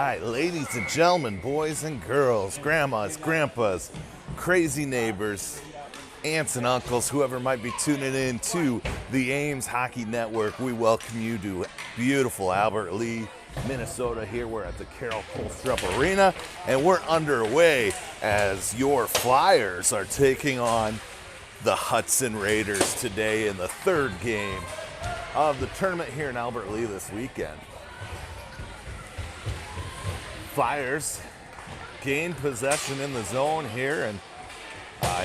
right, ladies and gentlemen, boys and girls, grandmas, grandpas, crazy neighbors, aunts and uncles, whoever might be tuning in to the Ames Hockey Network, we welcome you to beautiful Albert Lea, Minnesota. Here we're at the Carol Colstrup Arena, and we're underway as your Flyers are taking on the Hudson Raiders today in the third game of the tournament here in Albert Lea this weekend. Flyers gain possession in the zone here, and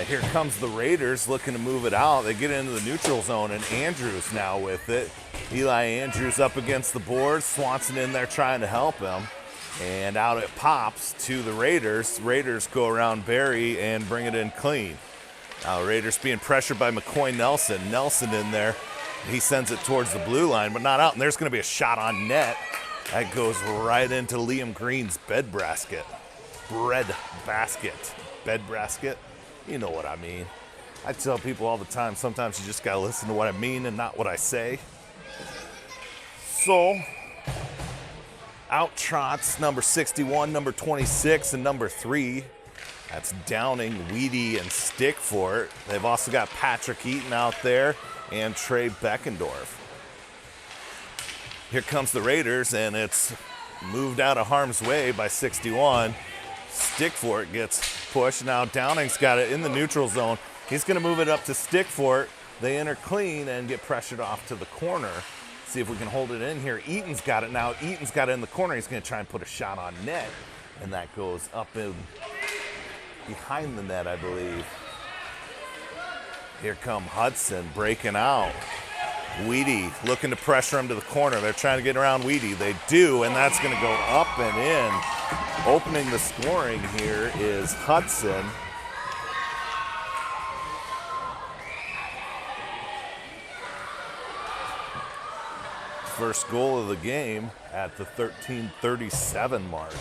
here comes the Raiders looking to move it out. They get into the neutral zone, and Andrews now with it. Eli Andrews up against the boards. Swanson in there trying to help him. And out it pops to the Raiders. Raiders go around Barry and bring it in clean. Now Raiders being pressured by McCoy Nelson. Nelson in there. He sends it towards the blue line, but not out. And there's going to be a shot on net. That goes right into Liam Green's bed basket. You know what I mean. I tell people all the time, sometimes you just gotta listen to what I mean and not what I say. So, out trots number 61, number 26, and number 3. That's Downing, Weedy, and Stickfort. They've also got Patrick Eaton out there and Trey Beckendorf. Here comes the Raiders, and it's moved out of harm's way by 61. Stickfort gets pushed. Now Downing's got it in the neutral zone. He's going to move it up to Stickfort. They enter clean and get pressured off to the corner. See if we can hold it in here. Eaton's got it now. Eaton's got it in the corner. He's going to try and put a shot on net, and that goes up in behind the net, I believe. Here come Hudson breaking out. Weedy looking to pressure him to the corner. They're trying to get around Weedy. They do, and that's going to go up and in. Opening the scoring here is Hudson. First goal of the game at the 13:37 mark.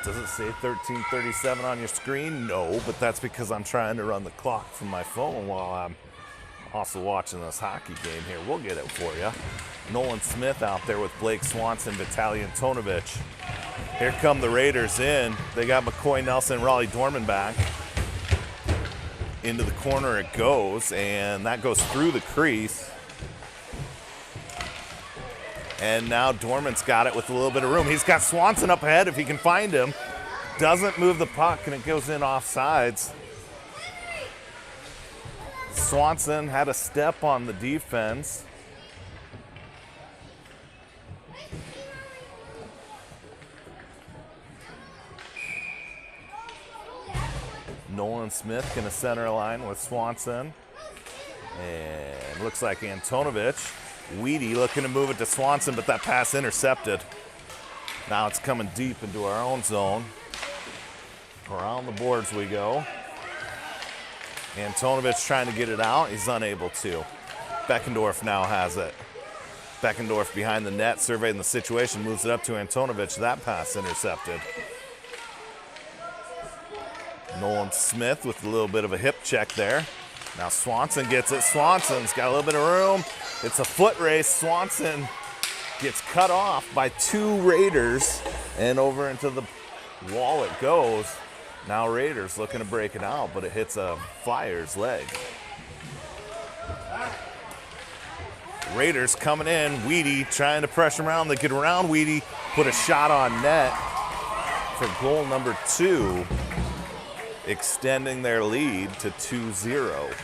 Does it say 13:37 on your screen? No, but that's because I'm trying to run the clock from my phone while I'm also watching this hockey game here. We'll get it for you. Nolan Smith out there with Blake Swanson, Vitaly Antonovich. Here come the Raiders in. They got McCoy Nelson, Raleigh Dorman back. Into the corner it goes, and that goes through the crease. And now Dorman's got it with a little bit of room. He's got Swanson up ahead if he can find him. Doesn't move the puck, and it goes in offsides. Swanson had a step on the defense. Nolan Smith going to center line with Swanson. And looks like Antonovich. Weedy looking to move it to Swanson, but that pass intercepted. Now it's coming deep into our own zone. Around the boards we go. Antonovich trying to get it out. He's unable to. Beckendorf now has it. Beckendorf behind the net, surveying the situation, moves it up to Antonovich. That pass intercepted. Nolan Smith with a little bit of a hip check there. Now Swanson gets it. Swanson's got a little bit of room. It's a foot race. Swanson gets cut off by 2 Raiders, and over into the wall it goes. Now Raiders looking to break it out, but it hits a Flyers leg. Raiders coming in. Weedy trying to pressure around. They get around Weedy, put a shot on net for goal number 2. Extending their lead to 2-0.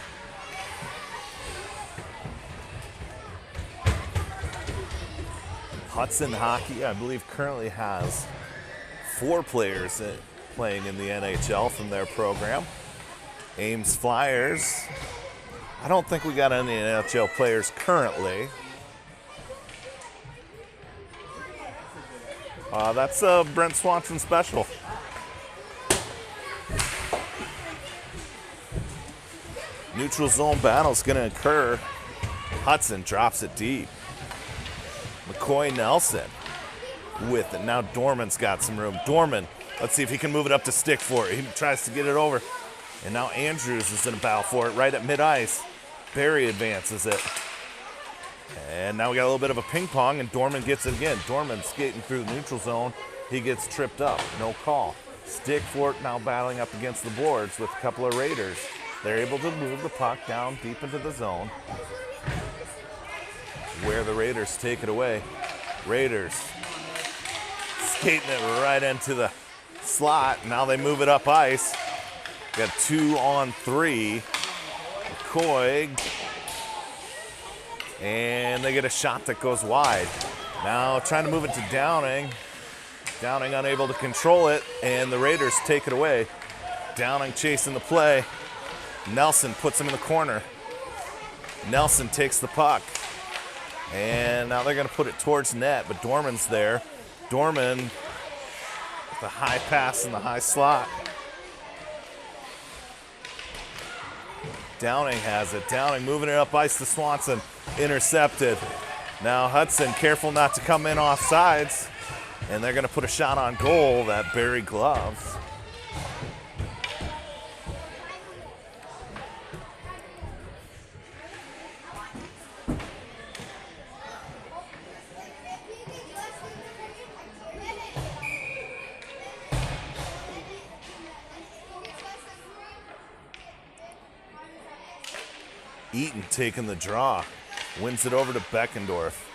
Hudson Hockey, I believe, currently has 4 players playing in the NHL from their program. Ames Flyers, I don't think we got any NHL players currently. That's a Brent Swanson special. Neutral zone battle is going to occur. Hudson drops it deep. McCoy Nelson with it. Now Dorman's got some room. Dorman, let's see if he can move it up to Stickfort. He tries to get it over. And now Andrews is in a battle for it right at mid-ice. Barry advances it. And now we got a little bit of a ping pong, and Dorman gets it again. Dorman skating through the neutral zone. He gets tripped up, no call. Stickfort now battling up against the boards with a couple of Raiders. They're able to move the puck down deep into the zone, where the Raiders take it away. Raiders skating it right into the slot. Now they move it up ice. Got 2-on-3. McCoy. And they get a shot that goes wide. Now trying to move it to Downing. Downing unable to control it, and the Raiders take it away. Downing chasing the play. Nelson puts him in the corner. Nelson takes the puck. And now they're going to put it towards net, but Dorman's there. Dorman with the high pass in the high slot. Downing has it. Downing moving it up ice to Swanson. Intercepted. Now Hudson careful not to come in off sides. And they're going to put a shot on goal that buried gloves. Eaton taking the draw. Wins it over to Beckendorf.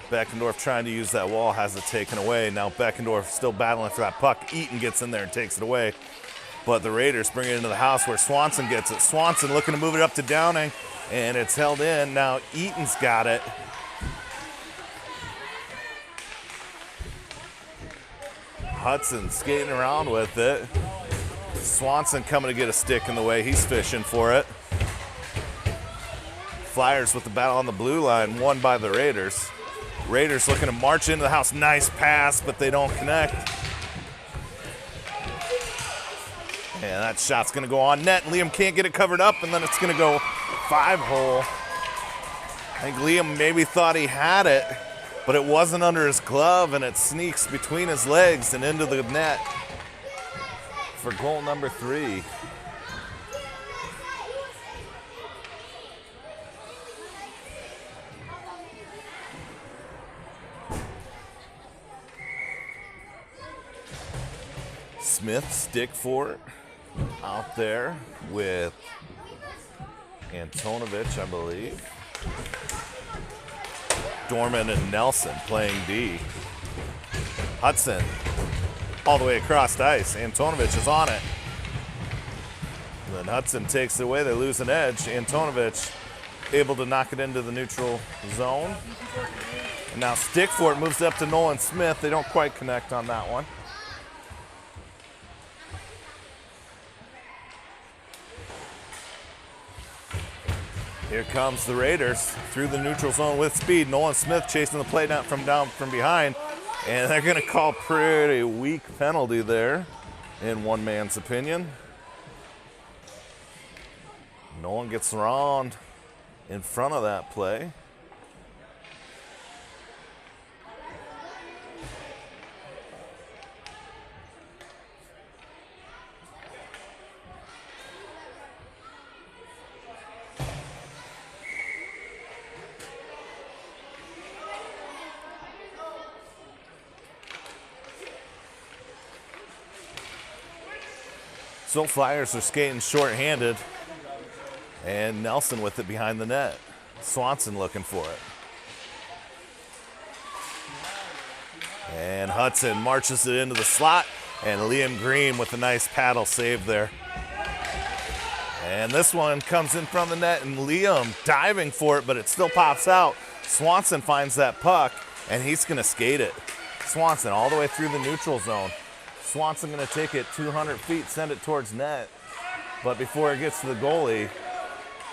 Beckendorf trying to use that wall, has it taken away. Now Beckendorf still battling for that puck. Eaton gets in there and takes it away. But the Raiders bring it into the house where Swanson gets it. Swanson looking to move it up to Downing, and it's held in. Now Eaton's got it. Hudson skating around with it. Swanson coming to get a stick in the way. He's fishing for it. Flyers with the battle on the blue line, won by the Raiders. Raiders looking to march into the house. Nice pass, but they don't connect. And that shot's going to go on net. Liam can't get it covered up, and then it's going to go 5-hole. I think Liam maybe thought he had it, but it wasn't under his glove, and it sneaks between his legs and into the net for goal number 3. Smith, Stickfort out there with Antonovich, I believe. Dorman and Nelson playing D. Hudson all the way across ice. Antonovich is on it. And then Hudson takes it away. They lose an edge. Antonovich able to knock it into the neutral zone. And now Stickfort moves up to Nolan Smith. They don't quite connect on that one. Here comes the Raiders through the neutral zone with speed. Nolan Smith chasing the play down from behind. And they're going to call pretty weak penalty there, in one man's opinion. Nolan gets around in front of that play. So Flyers are skating short-handed, and Nelson with it behind the net. Swanson looking for it. And Hudson marches it into the slot, and Liam Green with a nice paddle save there. And this one comes in from the net, and Liam diving for it, but it still pops out. Swanson finds that puck, and he's going to skate it. Swanson all the way through the neutral zone. Swanson going to take it 200 feet, send it towards net. But before it gets to the goalie,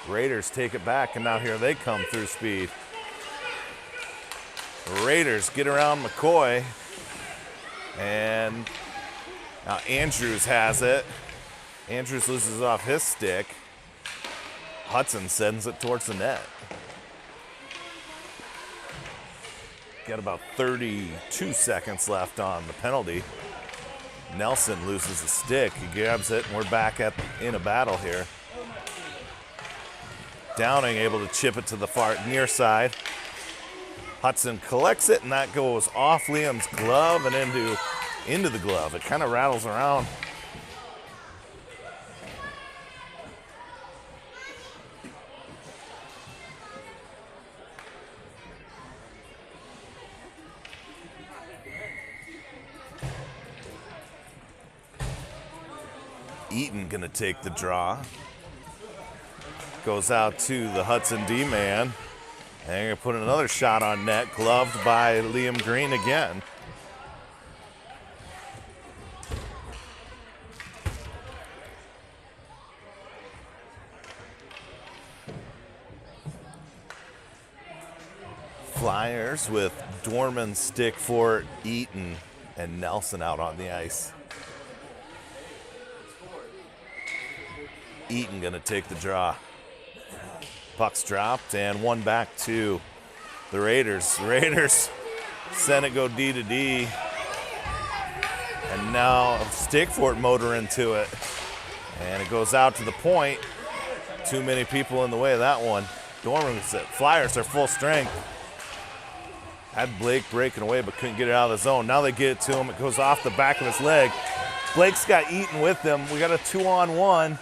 Raiders take it back, and now here they come through speed. Raiders get around McCoy, and now Andrews has it. Andrews loses off his stick. Hudson sends it towards the net. Got about 32 seconds left on the penalty. Nelson loses the stick. He grabs it, and we're back in a battle here. Downing able to chip it to the far near side. Hudson collects it, and that goes off Liam's glove and into the glove. It kind of rattles around. Eaton gonna take the draw. Goes out to the Hudson D-man. And they're gonna put another shot on net, gloved by Liam Green again. Flyers with Dorman, Stickfort, Eaton, and Nelson out on the ice. Eaton gonna take the draw. Puck's dropped and one back to the Raiders. The Raiders send it go D to D. And now Stickfort motor into it. And it goes out to the point. Too many people in the way of that one. Dorman said Flyers are full strength. Had Blake breaking away but couldn't get it out of the zone. Now they get it to him. It goes off the back of his leg. Blake's got Eaton with him. We got a 2-on-1.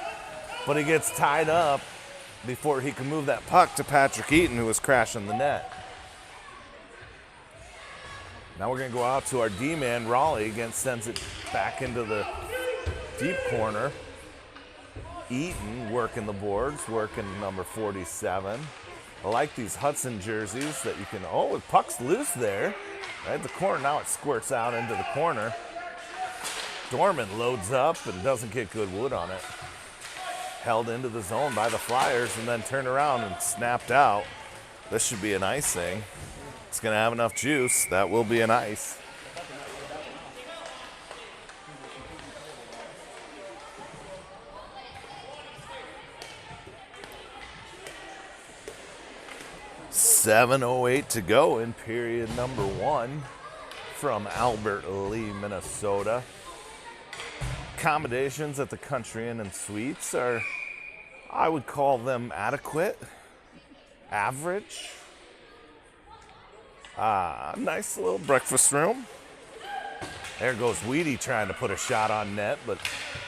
But he gets tied up before he can move that puck to Patrick Eaton, who was crashing the net. Now we're going to go out to our D-man, Raleigh. Again, sends it back into the deep corner. Eaton working the boards, working number 47. I like these Hudson jerseys that you can, oh, the puck's loose there. Right at the corner, now it squirts out into the corner. Dorman loads up and doesn't get good wood on it. Held into the zone by the Flyers and then turned around and snapped out. This should be an icing. It's gonna have enough juice. That will be an ice. .708 to go in period number 1 from Albert Lee, Minnesota. Accommodations at the Country Inn and Suites are, I would call them adequate, average. Nice little breakfast room. There goes Weedy trying to put a shot on net, but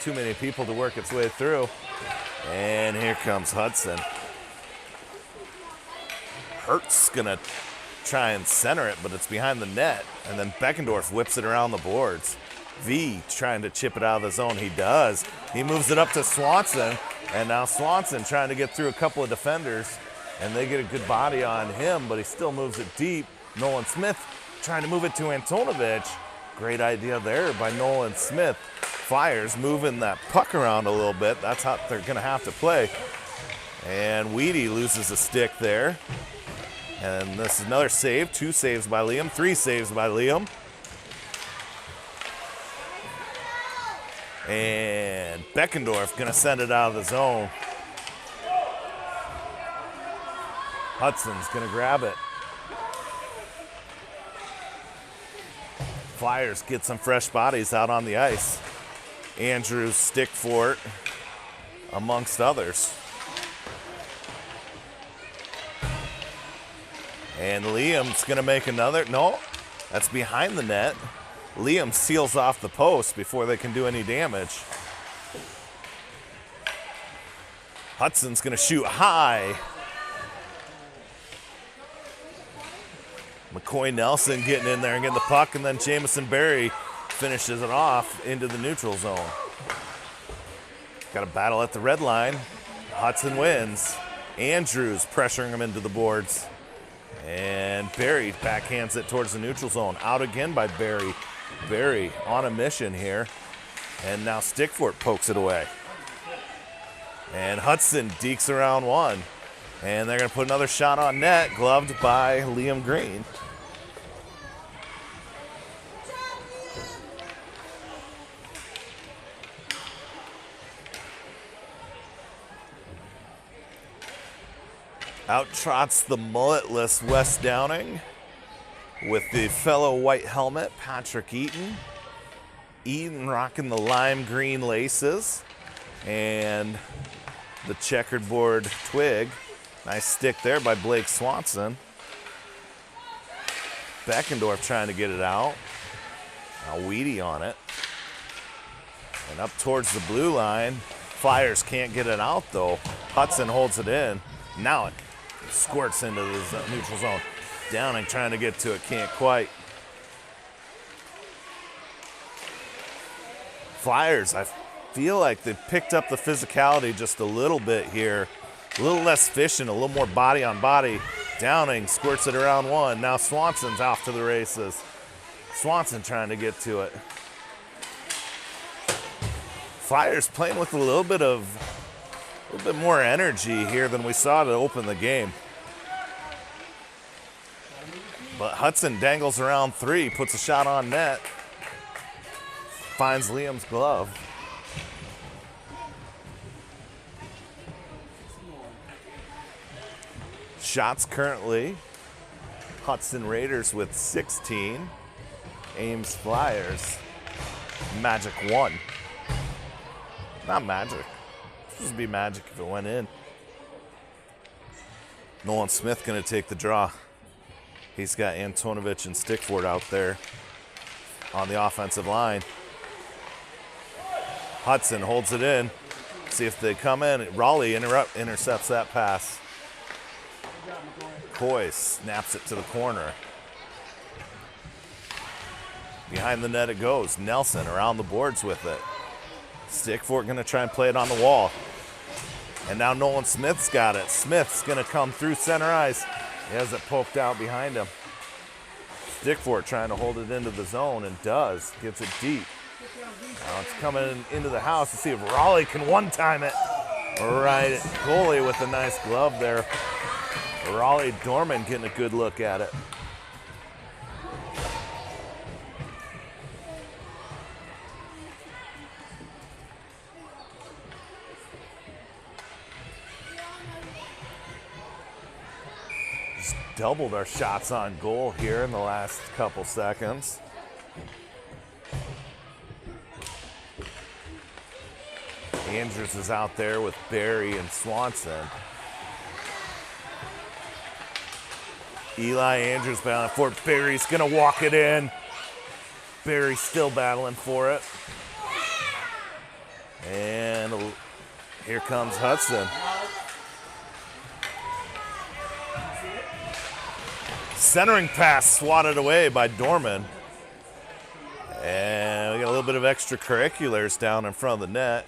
too many people to work its way through. And here comes Hudson. Hurt's gonna try and center it, but it's behind the net. And then Beckendorf whips it around the boards. V trying to chip it out of the zone. He does. He moves it up to Swanson, and now Swanson trying to get through a couple of defenders, and they get a good body on him, but he still moves it deep. Nolan Smith trying to move it to Antonovich. Great idea there by Nolan Smith. Flyers moving that puck around a little bit. That's how they're going to have to play. And Weedy loses a stick there. And this is another save. 2 saves by Liam. 3 saves by Liam. And Beckendorf gonna send it out of the zone. Hudson's gonna grab it. Flyers get some fresh bodies out on the ice. Andrews, Stickfort, amongst others. And Liam's gonna make another, no, that's behind the net. Liam seals off the post before they can do any damage. Hudson's gonna shoot high. McCoy Nelson getting in there and getting the puck, and then Jamison Berry finishes it off into the neutral zone. Got a battle at the red line. Hudson wins. Andrews pressuring him into the boards. And Berry backhands it towards the neutral zone. Out again by Berry. Berry on a mission here. And now Stickfort pokes it away. And Hudson dekes around one. And they're going to put another shot on net, gloved by Liam Green. Out trots the mulletless Wes Downing with the fellow white helmet, Patrick Eaton. Eaton rocking the lime green laces and the checkered board twig. Nice stick there by Blake Swanson. Beckendorf trying to get it out. Now Weedy on it. And up towards the blue line. Flyers can't get it out though. Hudson holds it in. Now it squirts into the neutral zone. Downing trying to get to it, can't quite. Flyers, I feel like they picked up the physicality just a little bit here. A little less fishing, a little more body on body. Downing squirts it around one. Now Swanson's off to the races. Swanson trying to get to it. Flyers playing with a little bit more energy here than we saw to open the game. But Hudson dangles around three, puts a shot on net. Finds Liam's glove. Shots currently, Hudson Raiders with 16. Ames Flyers, Magic 1. Not Magic. This would be Magic if it went in. Nolan Smith gonna take the draw. He's got Antonovich and Stickford out there on the offensive line. Hudson holds it in. See if they come in. Raleigh intercepts that pass. Coy snaps it to the corner. Behind the net it goes. Nelson around the boards with it. Stickford gonna try and play it on the wall. And now Nolan Smith's got it. Smith's gonna come through center ice. He has it poked out behind him. Stickford trying to hold it into the zone and does. Gets it deep. Now it's coming into the house to see if Raleigh can one-time it. Right, goalie with a nice glove there. Raleigh Dorman getting a good look at it. Just doubled our shots on goal here in the last couple seconds. Andrews is out there with Barry and Swanson. Eli Andrews battling for it. Barry's gonna walk it in. Barry still battling for it. And here comes Hudson. Centering pass swatted away by Dorman. And we got a little bit of extracurriculars down in front of the net.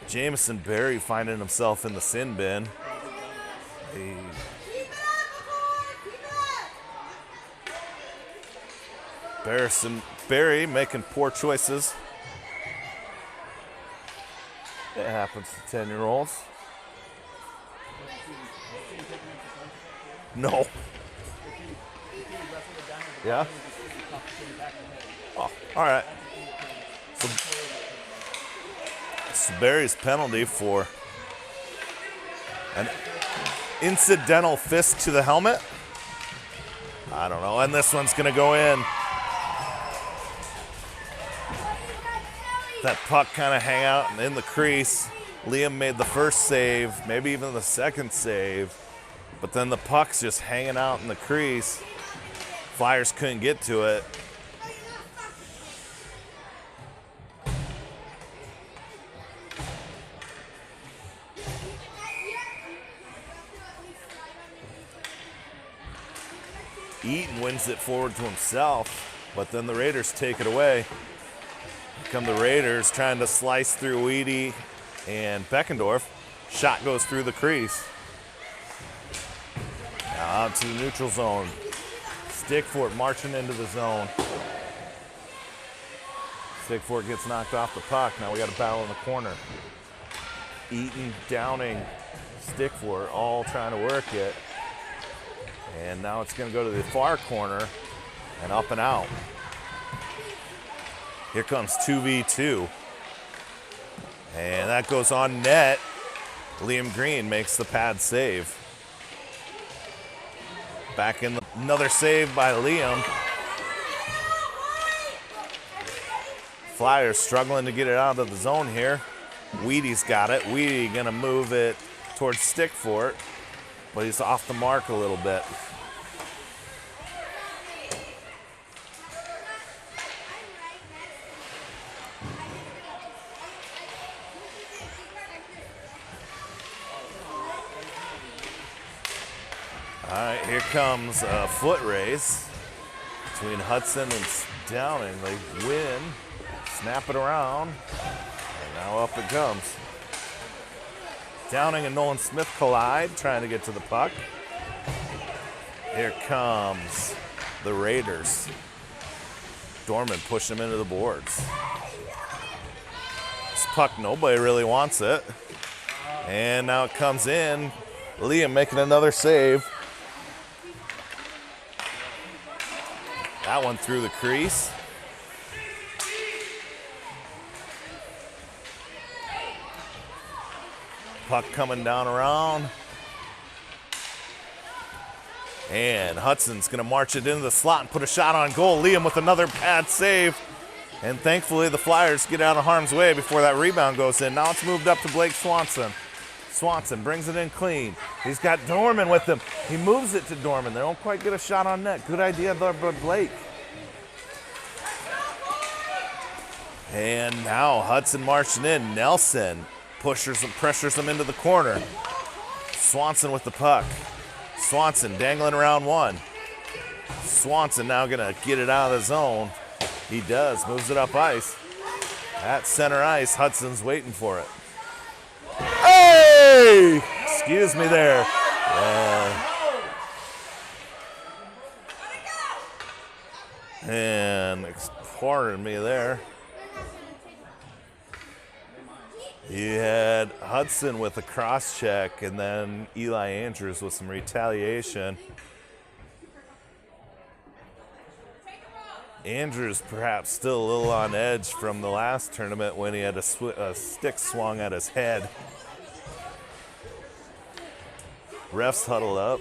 Jamison Barry finding himself in the sin bin. Barry making poor choices. It happens to 10-year-olds. No. Yeah? Oh, all right. So Barry's penalty for an incidental fist to the helmet. I don't know, and this one's gonna go in. That puck kind of hang out in the crease. Liam made the first save, maybe even the second save, but then the puck's just hanging out in the crease. Flyers couldn't get to it. Eaton wins it forward to himself, but then the Raiders take it away. Here come the Raiders trying to slice through Weedy and Beckendorf. Shot goes through the crease. Now out to the neutral zone. Stickford marching into the zone. Stickford gets knocked off the puck. Now we got a battle in the corner. Eaton, Downing, Stickford all trying to work it. And now it's going to go to the far corner and up and out. Here comes 2v2. And that goes on net. Liam Green makes the pad save. Back in another save by Liam. Flyers struggling to get it out of the zone here. Weedy's got it. Weedy gonna move it towards stick fort, but he's off the mark a little bit. All right, here comes a foot race between Hudson and Downing. They win, snap it around, and now up it comes. Downing and Nolan Smith collide, trying to get to the puck. Here comes the Raiders. Dorman pushing him into the boards. This puck, nobody really wants it. And now it comes in. Liam making another save. That one through the crease. Puck coming down around. And Hudson's going to march it into the slot and put a shot on goal. Liam with another pad save. And thankfully the Flyers get out of harm's way before that rebound goes in. Now it's moved up to Blake Swanson. Swanson brings it in clean. He's got Dorman with him. He moves it to Dorman. They don't quite get a shot on net. Good idea by Blake. And now Hudson marching in. Nelson pressures him into the corner. Swanson with the puck. Swanson dangling around one. Swanson now gonna get it out of the zone. He does, moves it up ice. At center ice, Hudson's waiting for it. Hey! Excuse me there. And pardon me there. You had Hudson with a cross check and then Eli Andrews with some retaliation. Andrews perhaps still a little on edge from the last tournament when he had a stick swung at his head. Refs huddled up.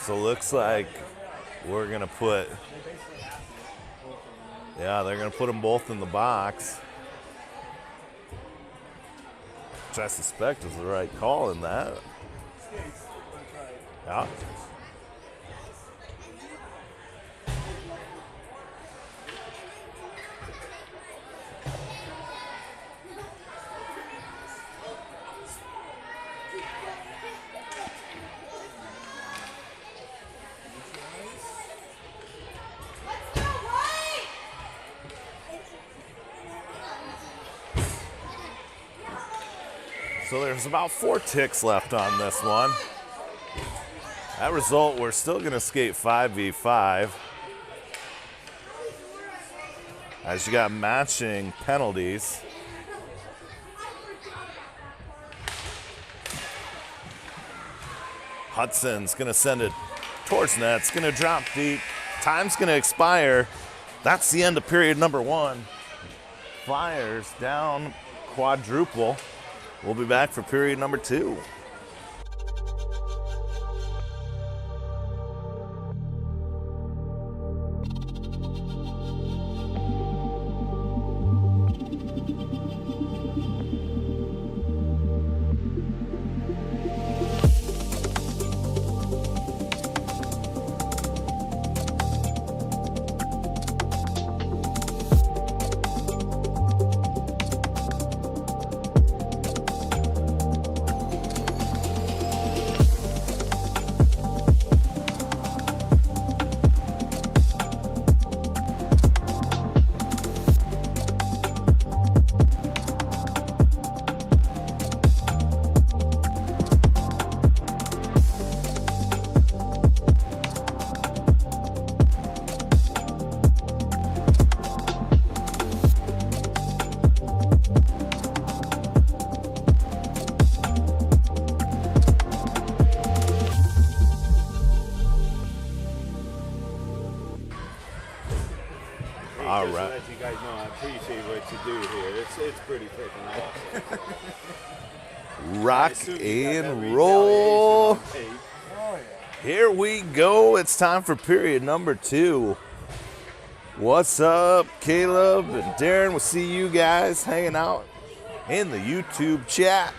So looks like we're gonna put, they're gonna put them both in the box, which I suspect is the right call in that. Yeah. So there's about 4 ticks left on this one. That result, we're still gonna skate 5v5. As you got matching penalties. Hudson's gonna send it towards net. It's gonna drop deep. Time's gonna expire. That's the end of period number 1. Flyers down quadruple. We'll be back for period number 2. All just right. to let you guys know, I appreciate what you do here. It's pretty freaking awesome. Rock As soon as you got that and roll. retaliation on tape, Here we go. It's time for period number 2. What's up, Caleb and Darren? We'll see you guys hanging out in the YouTube chat.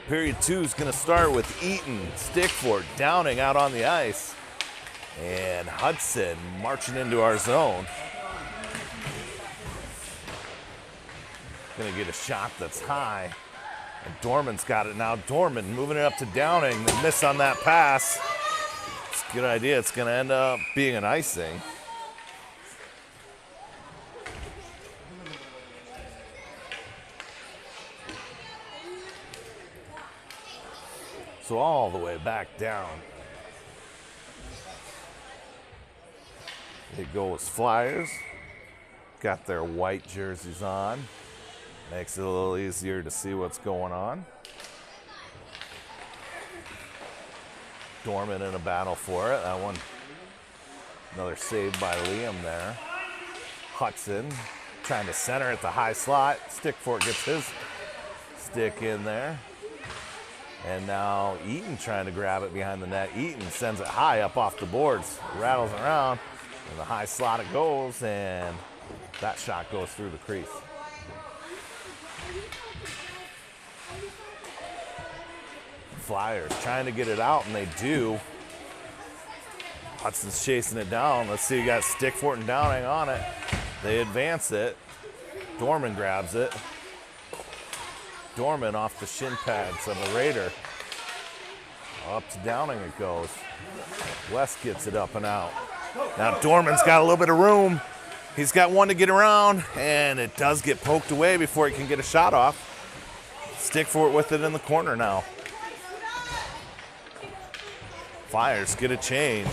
Period 2 is going to start with Eaton, Stickford, Downing out on the ice, and Hudson marching into our zone. Going to get a shot that's high, and Dorman's got it now. Dorman moving it up to Downing. They miss on that pass. It's a good idea. It's going to end up being an icing. So all the way back down. It goes Flyers. Got their white jerseys on. Makes it a little easier to see what's going on. Dorman in a battle for it. That one, another save by Liam there. Hudson trying to center at the high slot. Stickford gets his stick in there. And now Eaton trying to grab it behind the net. Eaton sends it high up off the boards, rattles around, and the high slot it goes, and that shot goes through the crease. Flyers trying to get it out, and they do. Hudson's chasing it down. Let's see, you got Stickford and Downing on it. They advance it. Dorman grabs it. Dorman off the shin pads of a Raider. Up to Downing it goes. West gets it up and out. Now Dorman's got a little bit of room. He's got one to get around, and it does get poked away before he can get a shot off. Stickford with it in the corner now. Flyers get a change.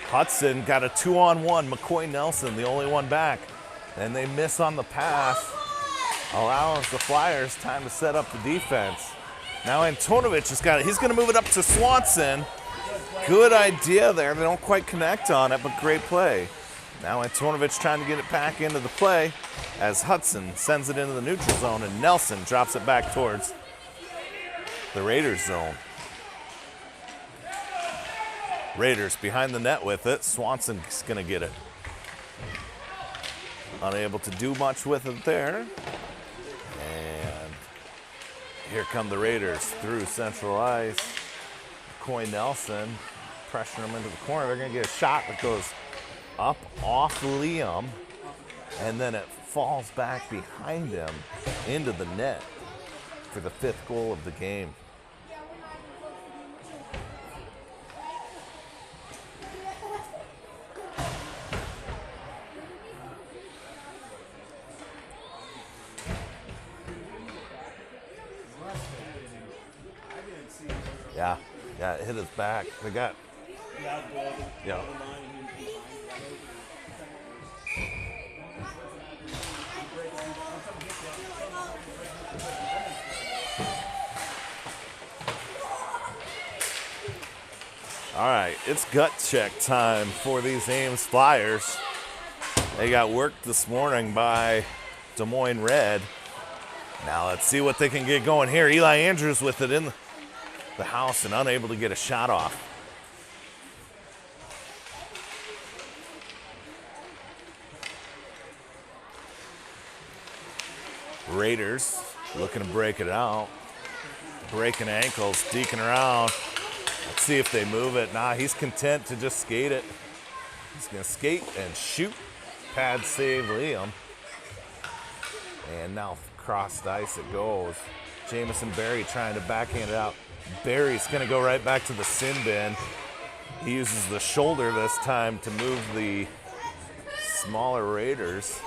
Hudson got a 2-on-1. McCoy Nelson, the only one back. And they miss on the pass. Allows the Flyers time to set up the defense. Now Antonovich has got it. He's going to move it up to Swanson. Good idea there. They don't quite connect on it, but great play. Now Antonovich trying to get it back into the play as Hudson sends it into the neutral zone, and Nelson drops it back towards the Raiders zone. Raiders behind the net with it. Swanson's going to get it. Unable to do much with it there. And here come the Raiders through central ice. McCoy Nelson pressuring them into the corner. They're going to get a shot that goes up off Liam, and then it falls back behind him into the net for the 5th goal of the game. Yeah, it hit his back. They got, yeah. All right, it's gut check time for these Ames Flyers. They got worked this morning by Des Moines Red. Now let's see what they can get going here. Eli Andrews with it in the house and unable to get a shot off. Raiders looking to break it out. Breaking ankles, deking around. Let's see if they move it. Nah, he's content to just skate it. He's gonna skate and shoot. Pad save Liam. And now crossed ice it goes. Jamison Berry trying to backhand it out. Berry's gonna go right back to the sin bin. He uses the shoulder this time to move the smaller Raiders.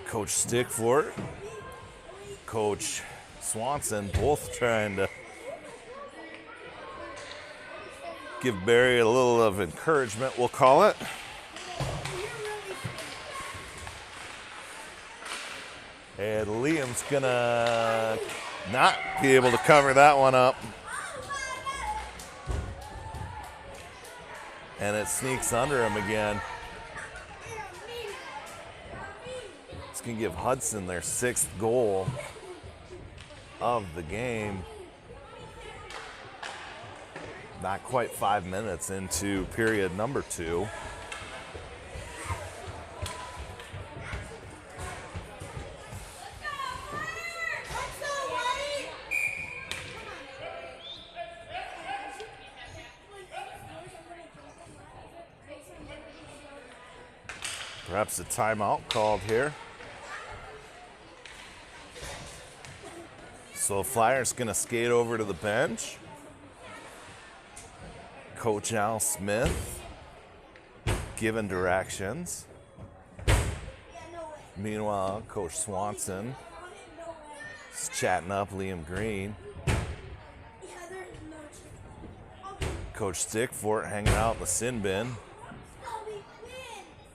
Coach Stickfort, Coach Swanson, both trying to give Barry a little of encouragement, we'll call it. And Liam's gonna not be able to cover that one up. And it sneaks under him again. It's gonna give Hudson their 6th goal of the game. Not quite 5 minutes into period number 2. Perhaps a timeout called here. So Flyers gonna skate over to the bench. Coach Al Smith giving directions. Meanwhile, Coach Swanson is chatting up Liam Green. Coach Stickfort hanging out in the sin bin.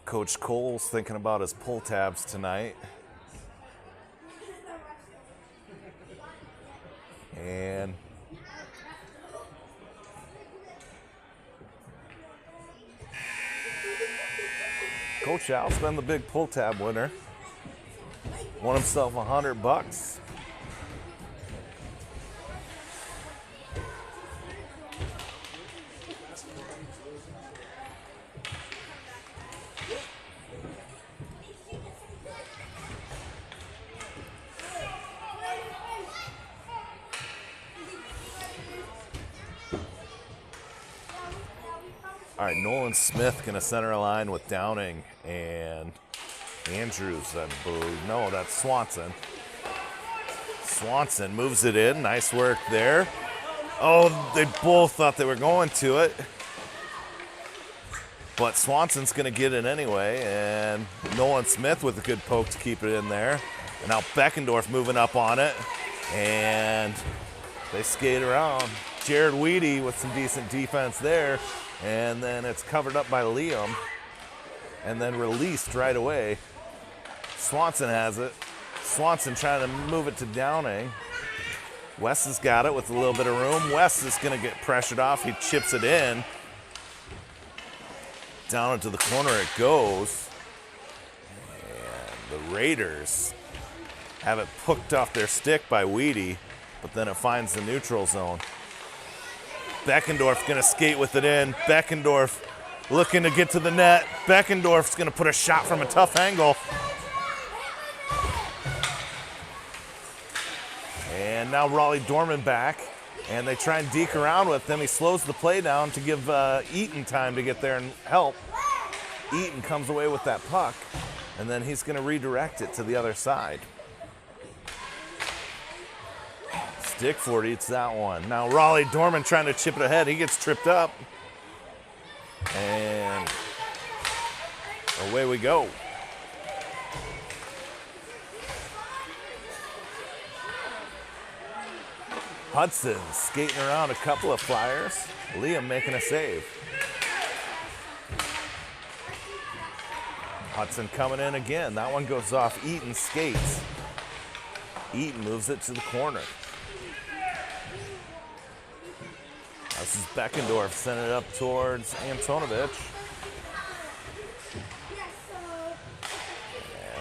Coach Cole's thinking about his pull tabs tonight. And Coach Al's been the big pull tab winner. Won himself $100. All right, Nolan Smith gonna center a line with Downing and Andrews, I believe. No, that's Swanson. Swanson moves it in. Nice work there. Oh, they both thought they were going to it. But Swanson's gonna get it anyway, and Nolan Smith with a good poke to keep it in there. And now Beckendorf moving up on it, and they skate around. Jared Weedy with some decent defense there. And then it's covered up by Liam and then released right away. Swanson has it. Swanson trying to move it to Downing. West has got it with a little bit of room. West is going to get pressured off. He chips it in. Down into the corner it goes. And the Raiders have it hooked off their stick by Weedy, but then it finds the neutral zone. Beckendorf gonna skate with it in. Beckendorf looking to get to the net. Beckendorf's gonna put a shot from a tough angle. And now Raleigh Dorman back, and they try and deke around with him. He slows the play down to give Eaton time to get there and help. Eaton comes away with that puck, and then he's gonna redirect it to the other side. Stickfort eats that one. Now Raleigh Dorman trying to chip it ahead. He gets tripped up. And away we go. Hudson skating around a couple of Flyers. Liam making a save. Hudson coming in again. That one goes off Eaton's skates. Eaton moves it to the corner. This is Beckendorf sending it up towards Antonovich.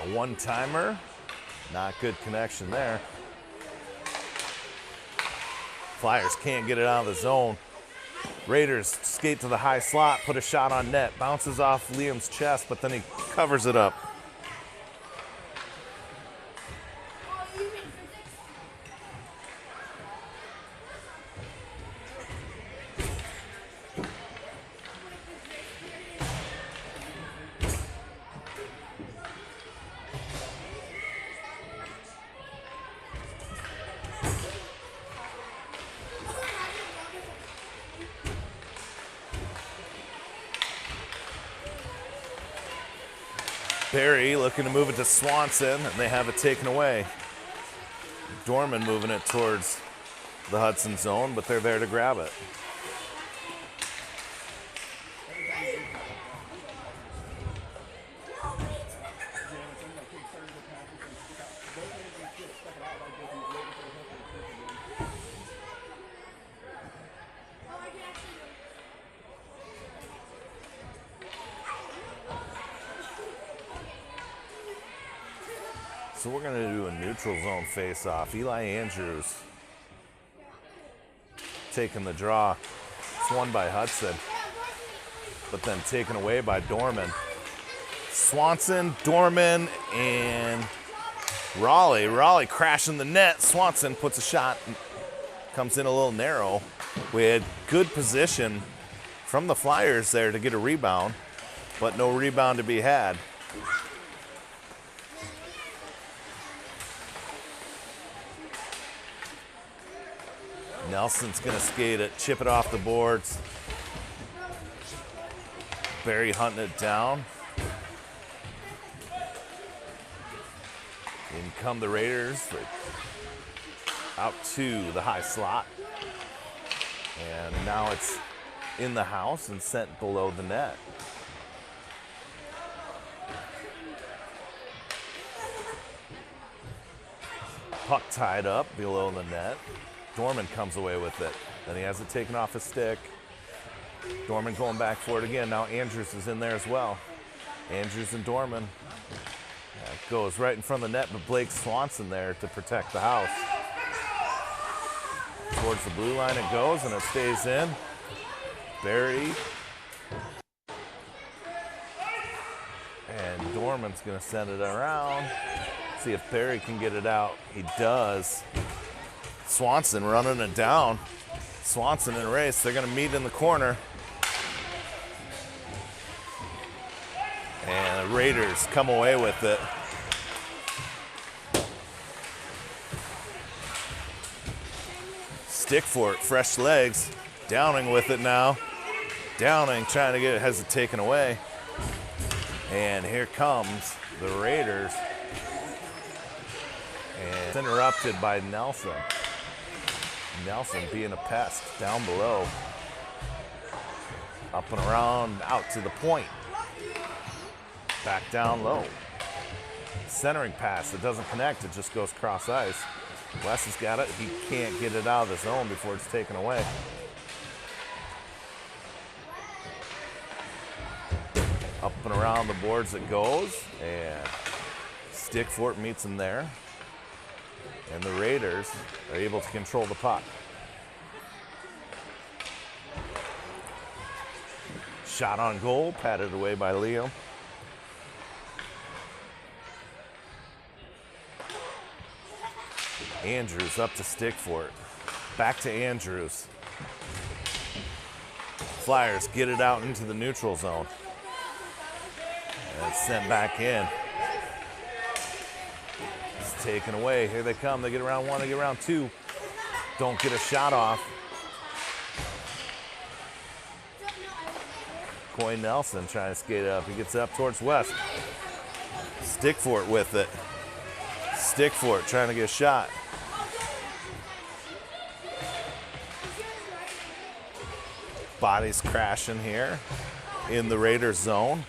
And a one-timer. Not good connection there. Flyers can't get it out of the zone. Raiders skate to the high slot, put a shot on net. Bounces off Liam's chest, but then he covers it up. Barry looking to move it to Swanson, and they have it taken away. Dorman moving it towards the Hudson zone, but they're there to grab it. So we're going to do a neutral zone face-off. Eli Andrews taking the draw. It's won by Hudson, but then taken away by Dorman. Swanson, Dorman, and Raleigh. Raleigh crashing the net. Swanson puts a shot, comes in a little narrow. We had good position from the Flyers there to get a rebound, but no rebound to be had. Nelson's gonna skate it, chip it off the boards. Barry hunting it down. In come the Raiders, out to the high slot. And now it's in the house and sent below the net. Puck tied up below the net. Dorman comes away with it. Then he has it taken off his stick. Dorman going back for it again. Now Andrews is in there as well. Andrews and Dorman. That goes right in front of the net, but Blake Swanson there to protect the house. Towards the blue line it goes, and it stays in. Barry. And Dorman's going to send it around. See if Barry can get it out. He does. Swanson running it down. Swanson and Race, they're going to meet in the corner. And the Raiders come away with it. Stick for it, fresh legs. Downing with it now. Downing trying to get it, has it taken away. And here comes the Raiders. And it's interrupted by Nelson. Nelson being a pest down below. Up and around, out to the point. Back down low. Centering pass, it doesn't connect, it just goes cross ice. Wes has got it, he can't get it out of the zone before it's taken away. Up and around the boards it goes, and Stick for it meets him there. And the Raiders are able to control the puck. Shot on goal, patted away by Leo. Andrews up to Stick for it. Back to Andrews. Flyers get it out into the neutral zone. And it's sent back in. It's taken away. Here they come. They get around one, they get around two. Don't get a shot off. Coy Nelson trying to skate up. He gets up towards West. Stick for it with it. Stick for it, trying to get a shot. Bodies crashing here in the Raiders zone.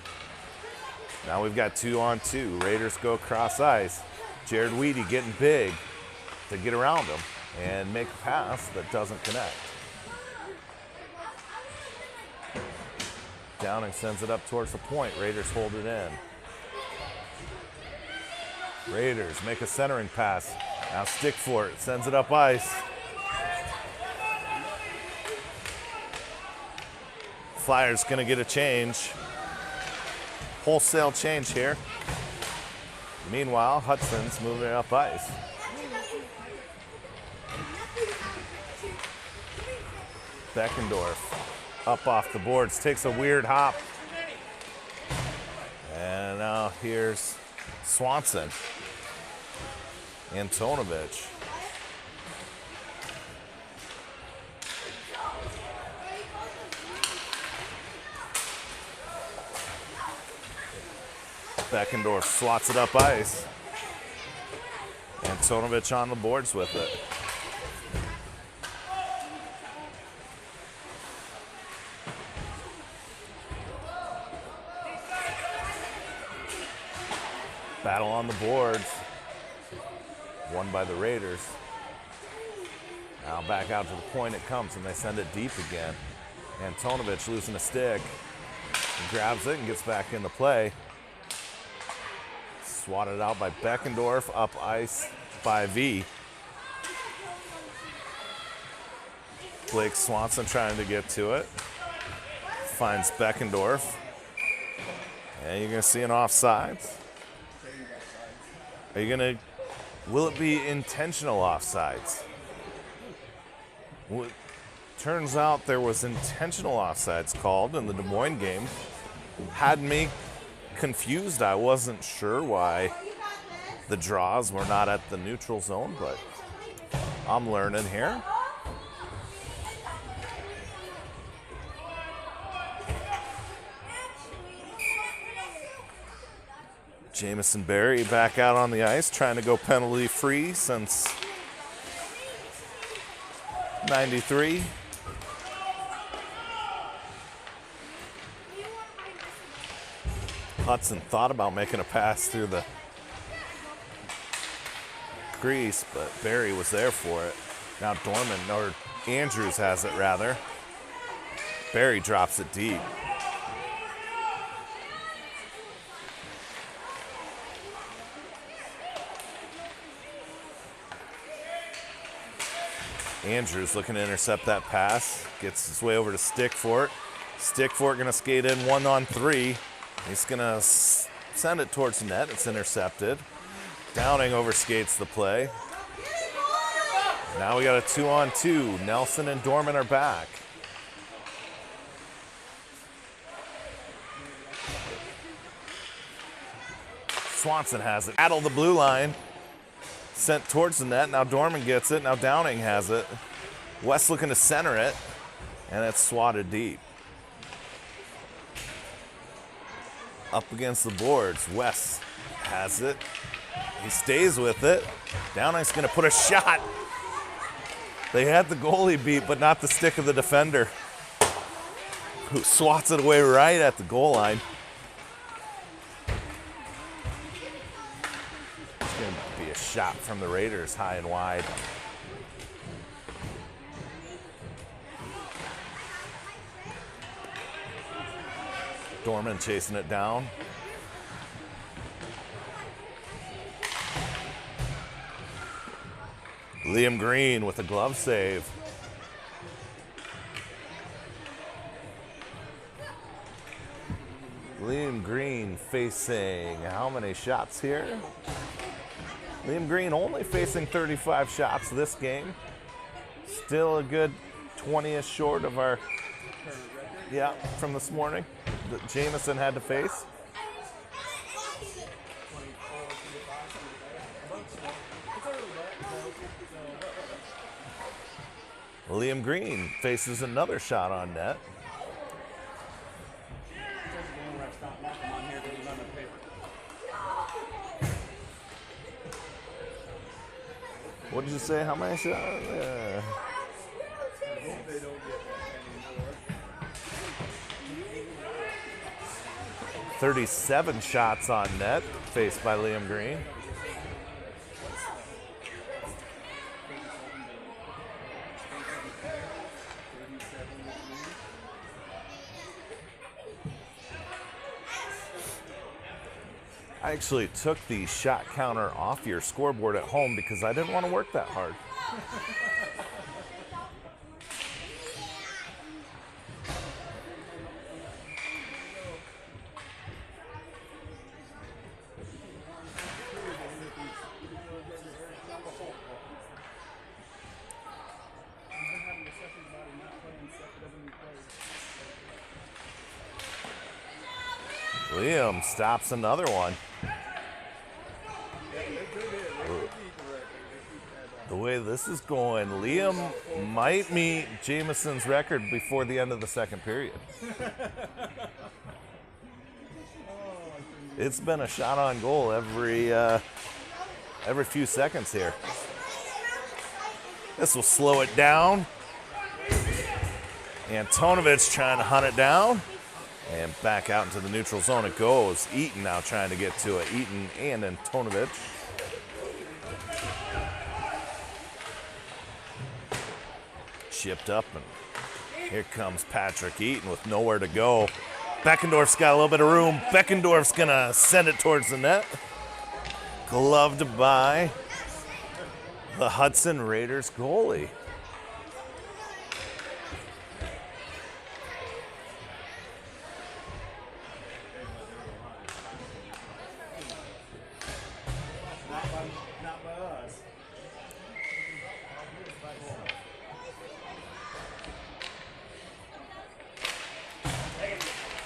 Now we've got 2-on-2. Raiders go cross ice. Jared Weedy getting big to get around him and make a pass that doesn't connect. Downing sends it up towards the point. Raiders hold it in. Raiders make a centering pass. Now Stick for it, sends it up ice. Flyers gonna get a change. Wholesale change here. Meanwhile, Hudson's moving it up ice. Beckendorf up off the boards, takes a weird hop. And now here's Swanson. Antonovich. Beckendorf swats it up ice. Antonovich on the boards with it. Battle on the boards. Won by the Raiders. Now back out to the point it comes, and they send it deep again. Antonovich losing a stick. He grabs it and gets back into play. Swatted out by Beckendorf, up ice by V. Blake Swanson trying to get to it. Finds Beckendorf. And you're going to see an offsides. Are you going to, will it be intentional offsides? Well, turns out there was intentional offsides called in the Des Moines game. Had me confused. I wasn't sure why the draws were not at the neutral zone, but I'm learning here. Jamison Berry back out on the ice, trying to go penalty free since 93. Hudson thought about making a pass through the crease, but Berry was there for it. Now Dorman, or Andrews has it rather. Berry drops it deep. Andrews looking to intercept that pass. Gets his way over to Stickfort. Stickfort gonna skate in 1-on-3. He's gonna send it towards the net. It's intercepted. Downing overskates the play. Now we got a 2-on-2. Nelson and Dorman are back. Swanson has it. Battle the blue line. Sent towards the net. Now Dorman gets it. Now Downing has it. West looking to center it. And it's swatted deep. Up against the boards. West has it. He stays with it. Downing's going to put a shot. They had the goalie beat, but not the stick of the defender, who swats it away right at the goal line. It's going to be a shot from the Raiders, high and wide. Dorman chasing it down. Liam Green with a glove save. Liam Green facing how many shots here? Liam Green only facing 35 shots this game. Still a good 20-ish short of our, yeah, from this morning that Jamison had to face. Liam Green faces another shot on net. What did you say? How many shots? 37 shots on net faced by Liam Green. I actually took the shot counter off your scoreboard at home because I didn't want to work that hard. Liam stops another one. The way this is going, Liam might meet Jamison's record before the end of the second period. It's been a shot on goal every few seconds here. This will slow it down. Antonovich trying to hunt it down. And back out into the neutral zone it goes. Eaton now trying to get to it. Eaton and Antonovich. Chipped up, and here comes Patrick Eaton with nowhere to go. Beckendorf's got a little bit of room. Beckendorf's gonna send it towards the net. Gloved by the Hudson Raiders goalie.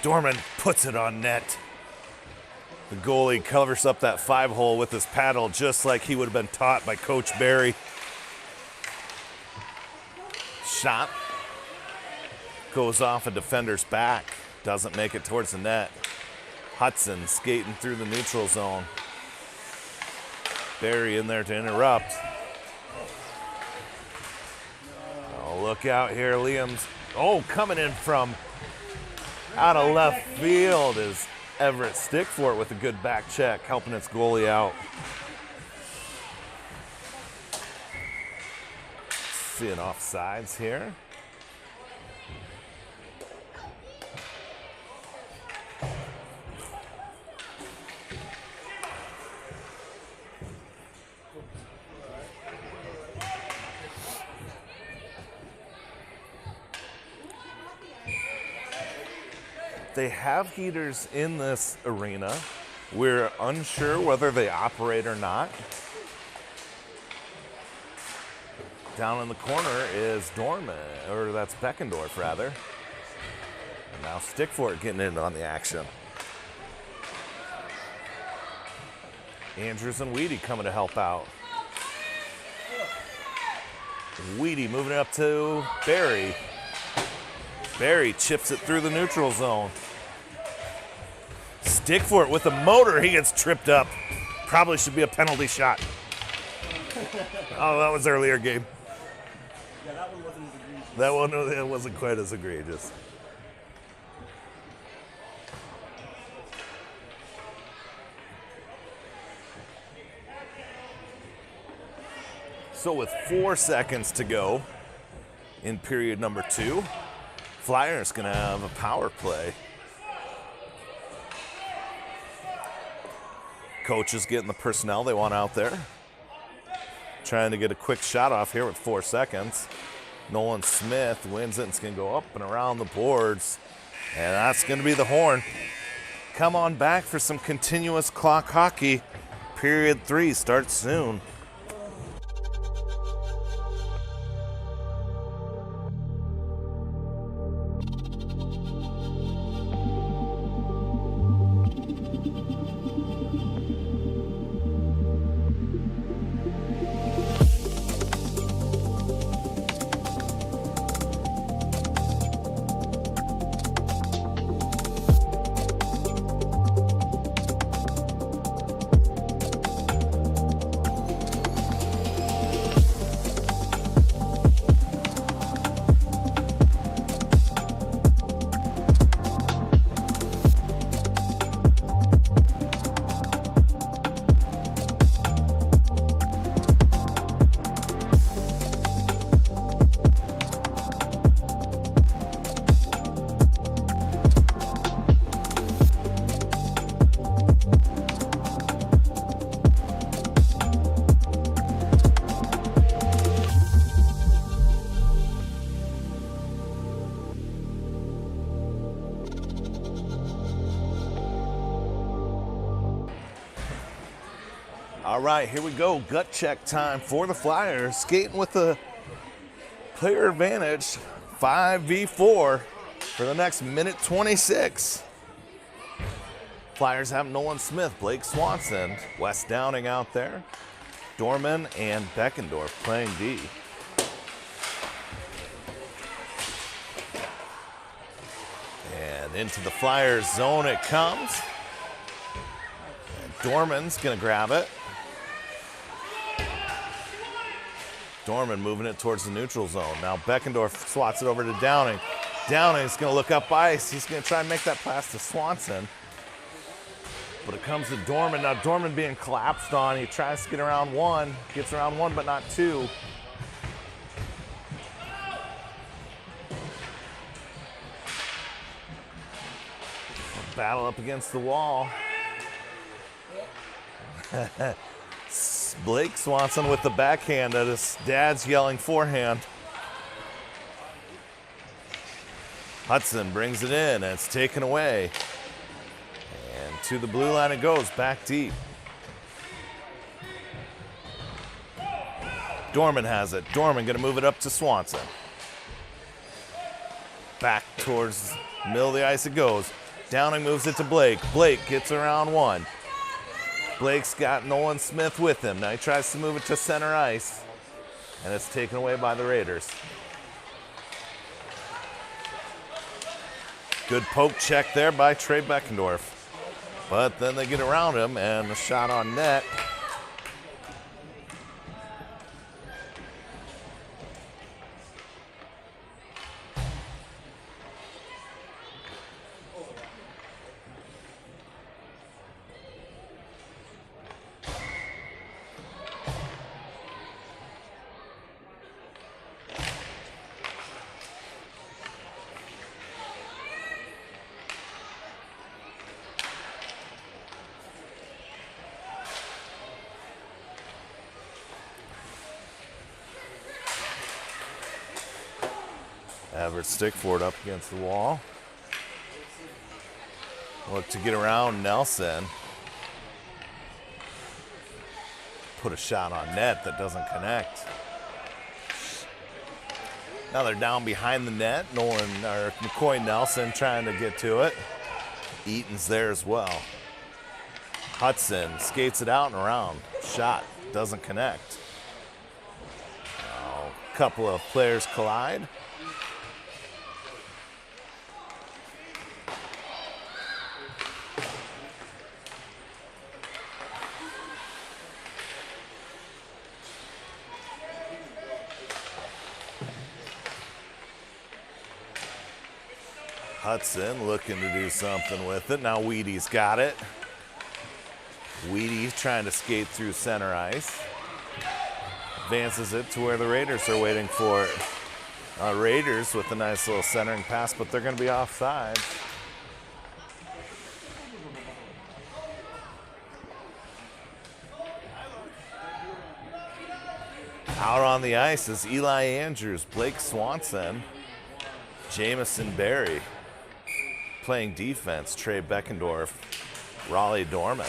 Dorman puts it on net. The goalie covers up that 5-hole with his paddle just like he would have been taught by Coach Barry. Shot goes off a defender's back. Doesn't make it towards the net. Hudson skating through the neutral zone. Barry in there to interrupt. Oh, look out here, Liam's. Oh, coming in from out of left field is Everett Stickfort with a good back check, helping its goalie out. Seeing offsides here. They have heaters in this arena. We're unsure whether they operate or not. Down in the corner is Dorman, or that's Beckendorf rather. And now Stickfort getting in on the action. Andrews and Weedy coming to help out. Weedy moving it up to Barry. Barry chips it through the neutral zone. Stickfort with the motor, he gets tripped up. Probably should be a penalty shot. Oh, that was earlier game. Yeah, that one wasn't as egregious. That one it wasn't quite as egregious. So with 4 seconds to go in period number 2, Flyers gonna have a power play. Coach is getting the personnel they want out there. Trying to get a quick shot off here with 4 seconds. Nolan Smith wins it and it's gonna go up and around the boards. And that's gonna be the horn. Come on back for some continuous clock hockey. Period 3 starts soon. All right, here we go. Gut check time for the Flyers. Skating with the player advantage, 5v4 for the next minute 26. Flyers have Nolan Smith, Blake Swanson, Wes Downing out there, Dorman and Beckendorf playing D. And into the Flyers zone it comes. Dorman's gonna grab it. Dorman moving it towards the neutral zone. Now Beckendorf swats it over to Downing. Downing's gonna look up ice. He's gonna try and make that pass to Swanson. But it comes to Dorman. Now Dorman being collapsed on. He tries to get around one. Gets around one, but not two. Battle up against the wall. Blake Swanson with the backhand at his dad's yelling forehand. Hudson brings it in, and it's taken away. And to the blue line it goes, back deep. Dorman has it. Dorman gonna move it up to Swanson. Back towards the middle of the ice it goes. Downing moves it to Blake. Blake gets around one. Blake's got Nolan Smith with him. Now he tries to move it to center ice, and it's taken away by the Raiders. Good poke check there by Trey Beckendorf. But then they get around him, and a shot on net. Everett Stickford up against the wall. Look to get around Nelson. Put a shot on net that doesn't connect. Now they're down behind the net. McCoy Nelson trying to get to it. Eaton's there as well. Hudson skates it out and around. Shot doesn't connect. Now, a couple of players collide. Hudson looking to do something with it. Now Weedy's got it. Weedy trying to skate through center ice. Advances it to where the Raiders are waiting for it. Raiders with a nice little centering pass, but they're going to be offside. Out on the ice is Eli Andrews, Blake Swanson, Jamison Berry. Playing defense, Trey Beckendorf, Raleigh Dorman.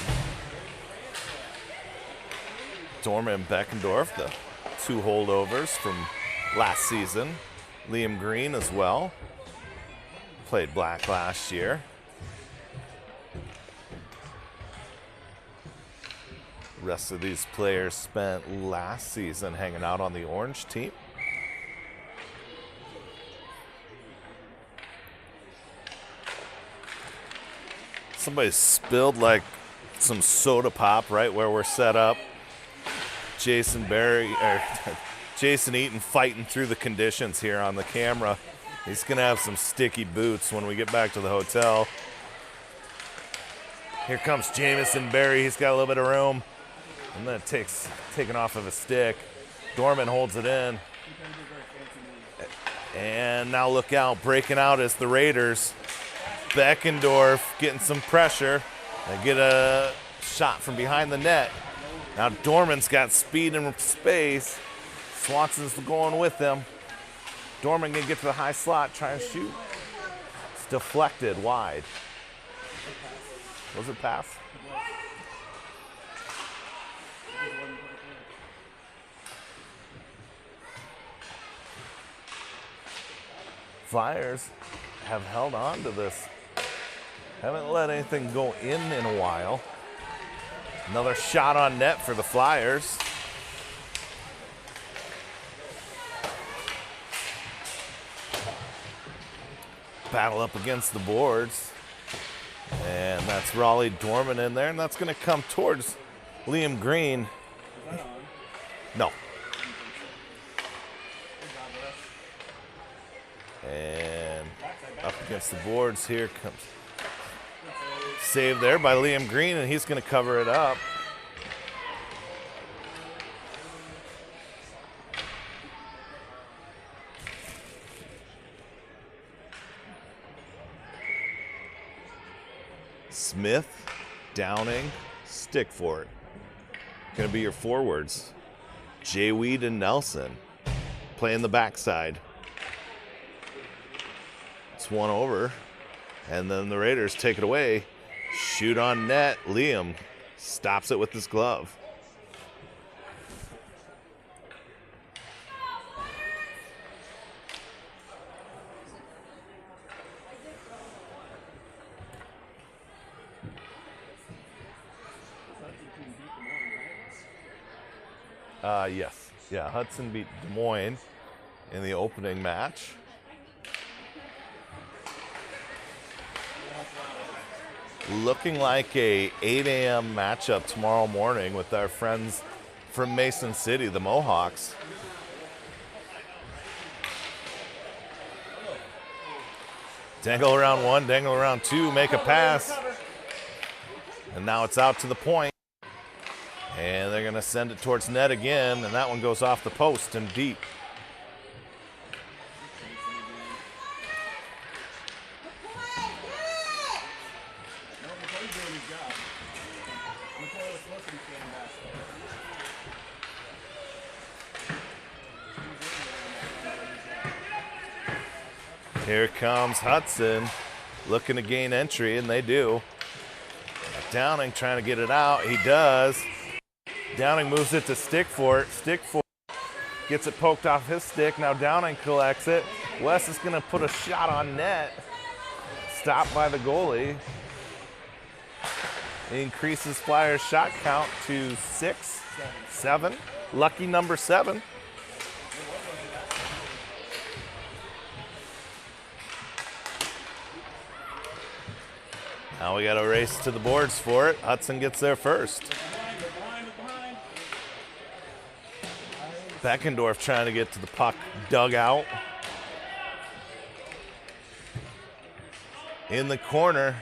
Dorman and Beckendorf, the two holdovers from last season. Liam Green as well. Played black last year. Rest of these players spent last season hanging out on the orange team. Somebody spilled like some soda pop right where we're set up. Jason Eaton fighting through the conditions here on the camera. He's gonna have some sticky boots when we get back to the hotel. Here comes Jamison Berry. He's got a little bit of room. And then it taken off of his stick. Dorman holds it in. And now look out, breaking out is the Raiders. Beckendorf getting some pressure. They get a shot from behind the net. Now Dorman's got speed and space. Swanson's going with him. Dorman gonna get to the high slot, try and shoot. It's deflected wide. Was it pass? Flyers have held on to this. Haven't let anything go in a while. Another shot on net for the Flyers. Battle up against the boards. And that's Raleigh Dorman in there, and that's going to come towards Liam Green. Is that on? No. And up against the boards here comes save there by Liam Green, and he's going to cover it up. Smith, Downing, Stickfort. Going to be your forwards. Jay Weed and Nelson playing the backside. It's one over, and then the Raiders take it away. Shoot on net. Liam stops it with his glove. Yes. Yeah, Hudson beat Des Moines in the opening match. Looking like a 8 a.m. matchup tomorrow morning with our friends from Mason City, the Mohawks. Dangle around one, dangle around two, make a pass. And now it's out to the point. And they're going to send it towards net again, and that one goes off the post and deep. Here comes Hudson looking to gain entry, and they do. Downing trying to get it out. He does. Downing moves it to Stickfort. Stickfort gets it poked off his stick. Now Downing collects it. Wes is going to put a shot on net. Stopped by the goalie. He increases Flyers' shot count to 7. Lucky number 7. Now we got to race to the boards for it. Hudson gets there first. Beckendorf trying to get to the puck dugout. In the corner.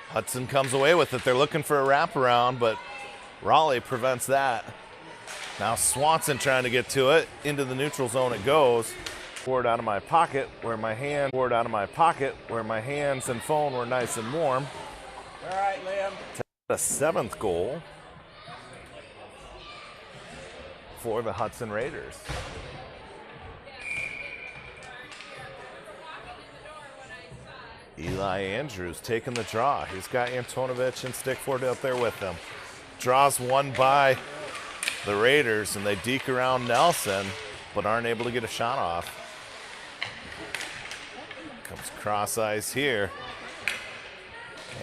Hudson comes away with it. They're looking for a wraparound, but Raleigh prevents that. Now Swanson trying to get to it. Into the neutral zone it goes. Poured out of my pocket where my hands and phone were nice and warm. All right, Liam. The 7th goal for the Hudson Raiders. Eli Andrews taking the draw. He's got Antonovich and Stickford out there with him. Draws one by the Raiders, and they deke around Nelson, but aren't able to get a shot off. Comes cross ice here.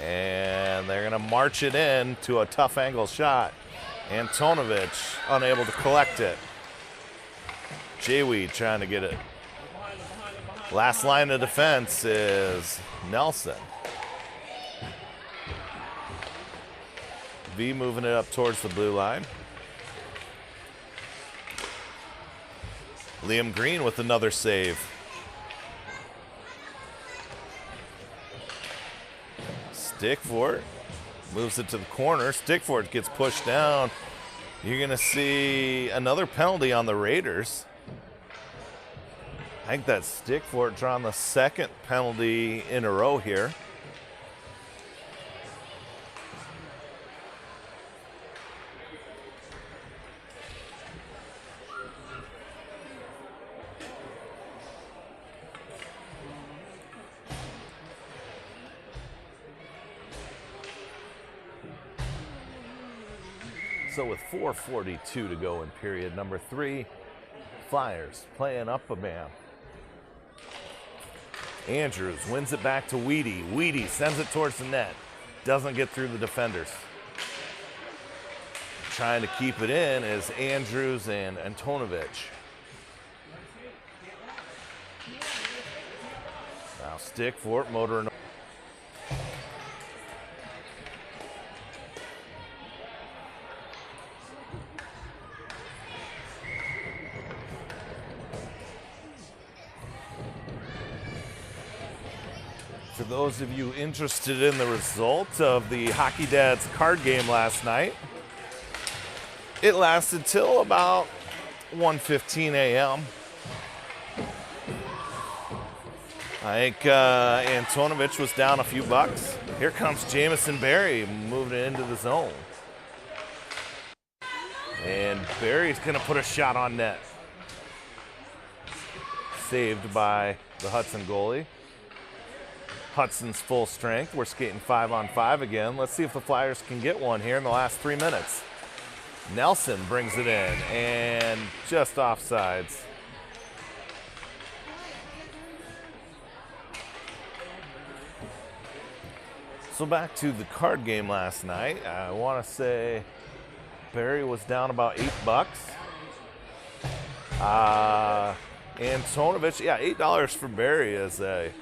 And they're going to march it in to a tough angle shot. Antonovich unable to collect it. Jayweed trying to get it. Last line of defense is Nelson. V moving it up towards the blue line. Liam Green with another save. Stickfort moves it to the corner. Stickfort gets pushed down. You're going to see another penalty on the Raiders. I think that's Stickfort drawing the 2nd penalty in a row here. So with 4:42 to go in period number 3, Flyers playing up a man. Andrews wins it back to Weedy. Weedy sends it towards the net. Doesn't get through the defenders. Trying to keep it in is Andrews and Antonovich. Now Stickfort motoring. those of you interested in the result of the Hockey Dads card game last night, it lasted till about 1:15 a.m. I think Antonovich was down a few bucks. Here comes Jamison Berry moving into the zone. And Berry's going to put a shot on net. Saved by the Hudson goalie. Hudson's full strength. We're skating 5-on-5 again. Let's see if the Flyers can get one here in the last 3 minutes. Nelson brings it in and just offsides. So back to the card game last night. I want to say Barry was down about $8. Antonovich, yeah, $8 for Barry is a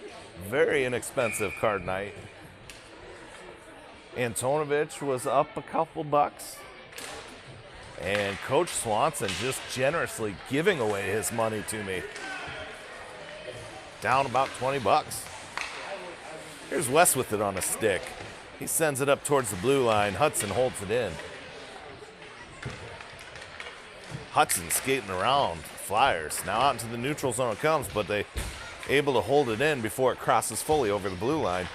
very inexpensive card night. Antonovich was up a couple bucks. And Coach Swanson just generously giving away his money to me. Down about $20. Here's Wes with it on a stick. He sends it up towards the blue line. Hudson holds it in. Hudson skating around Flyers. Now out into the neutral zone it comes, but they able to hold it in before it crosses fully over the blue line.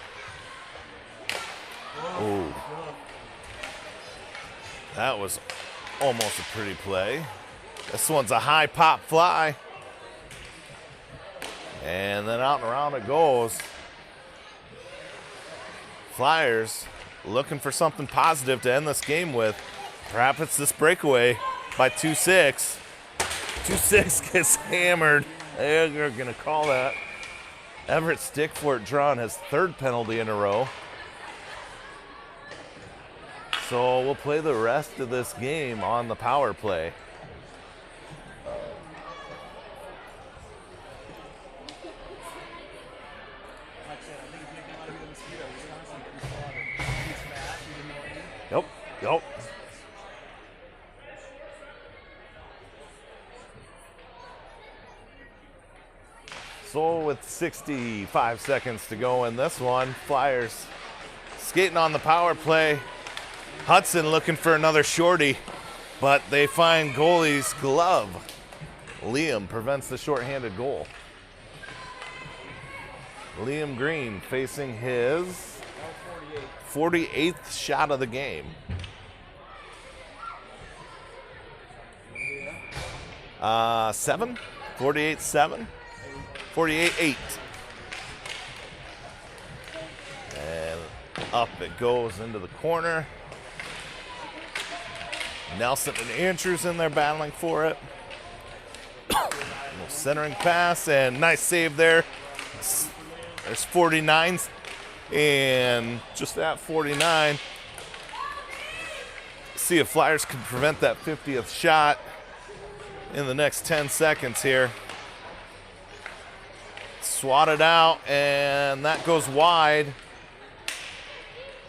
Oh, that was almost a pretty play. This one's a high pop fly. And then out and around it goes. Flyers looking for something positive to end this game with. Perhaps it's this breakaway by 2-6. 2-6 gets hammered. They're going to call that. Everett Stickfort drawn his third penalty in a row. So we'll play the rest of this game on the power play. Yep. So with 65 seconds to go in this one, Flyers skating on the power play. Hudson looking for another shorty, but they find goalie's glove. Liam prevents the shorthanded goal. Liam Green facing his 48th shot of the game. 7? 48-7? 48-8. And up it goes into the corner. Nelson and Andrews in there battling for it. Little centering pass and nice save there. There's 49. And just at 49, see if Flyers can prevent that 50th shot in the next 10 seconds here. Swatted out, and that goes wide.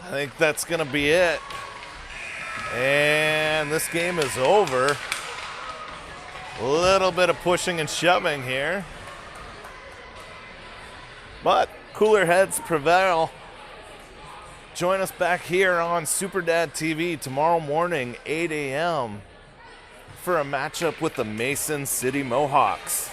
I think that's going to be it. And this game is over. A little bit of pushing and shoving here. But cooler heads prevail. Join us back here on Super Dad TV tomorrow morning, 8 a.m. for a matchup with the Mason City Mohawks.